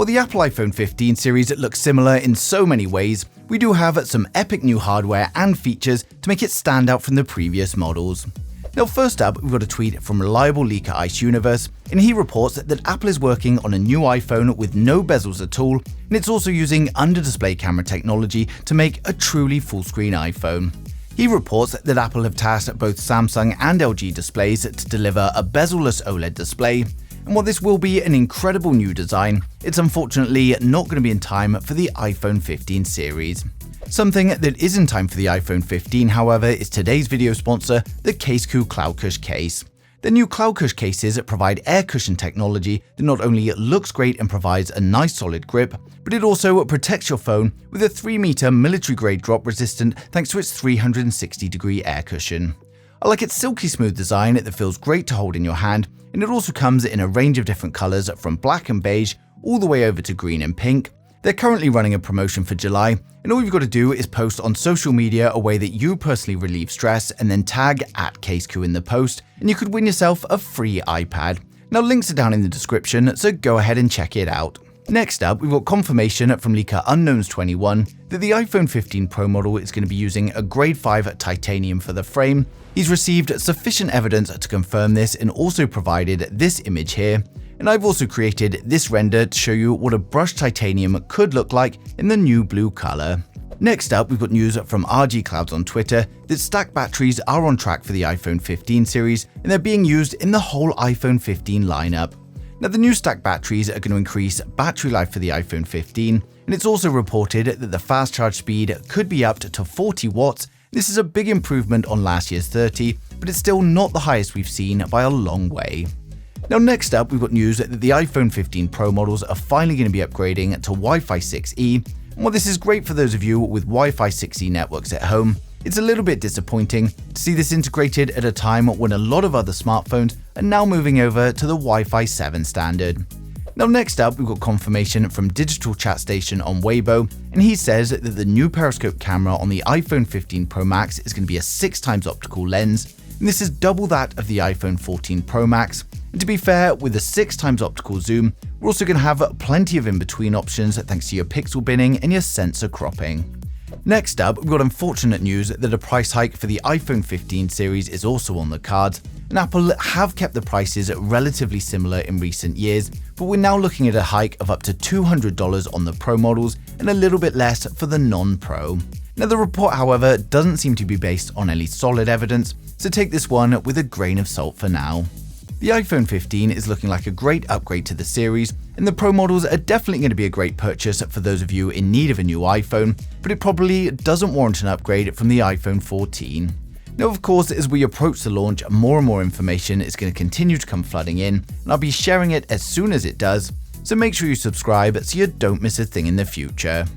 While the Apple iPhone 15 series looks similar in so many ways, we do have some epic new hardware and features to make it stand out from the previous models. Now first up, we've got a tweet from reliable leaker Ice Universe, and he reports that Apple is working on a new iPhone with no bezels at all, and it's also using under-display camera technology to make a truly full-screen iPhone. He reports that Apple have tasked both Samsung and LG displays to deliver a bezel-less OLED display, and while this will be an incredible new design, it's unfortunately not going to be in time for the iPhone 15 series. Something that is in time for the iPhone 15, however, is today's video sponsor, the CaseCoo CloudCush case. The new CloudCush cases provide air cushion technology that not only looks great and provides a nice solid grip, but it also protects your phone with a 3-meter military-grade drop resistant thanks to its 360-degree air cushion. I like its silky smooth design that feels great to hold in your hand, and it also comes in a range of different colors from black and beige all the way over to green and pink. They're currently running a promotion for July, and all you've got to do is post on social media a way that you personally relieve stress and then tag @CaseCoo in the post, and you could win yourself a free iPad. Now links are down in the description, so go ahead and check it out. Next up, we've got confirmation from leaker Unknowns21 that the iPhone 15 Pro model is going to be using a grade 5 titanium for the frame. He's received sufficient evidence to confirm this and also provided this image here. And I've also created this render to show you what a brushed titanium could look like in the new blue color. Next up, we've got news from RG Clouds on Twitter that stacked batteries are on track for the iPhone 15 series, and they're being used in the whole iPhone 15 lineup. Now, the new stacked batteries are going to increase battery life for the iPhone 15, and it's also reported that the fast charge speed could be up to 40 watts. This is a big improvement on last year's 30, but it's still not the highest we've seen by a long way. Now next up, we've got news that the iPhone 15 Pro models are finally going to be upgrading to Wi-Fi 6E. And while this is great for those of you with Wi-Fi 6E networks at home, it's a little bit disappointing to see this integrated at a time when a lot of other smartphones are now moving over to the Wi-Fi 7 standard. Now next up, we've got confirmation from Digital Chat Station on Weibo, and he says that the new periscope camera on the iPhone 15 Pro Max is going to be a 6x optical lens, and this is double that of the iPhone 14 Pro Max. And to be fair, with the 6x optical zoom, we're also going to have plenty of in-between options thanks to your pixel binning and your sensor cropping. Next up, we've got unfortunate news that a price hike for the iPhone 15 series is also on the cards, and Apple have kept the prices relatively similar in recent years, but we're now looking at a hike of up to $200 on the Pro models and a little bit less for the non-Pro. Now the report, however, doesn't seem to be based on any solid evidence, so take this one with a grain of salt for now. The iPhone 15 is looking like a great upgrade to the series, and the Pro models are definitely going to be a great purchase for those of you in need of a new iPhone, but it probably doesn't warrant an upgrade from the iPhone 14. Now of course, as we approach the launch, more and more information is going to continue to come flooding in, and I'll be sharing it as soon as it does, so make sure you subscribe so you don't miss a thing in the future.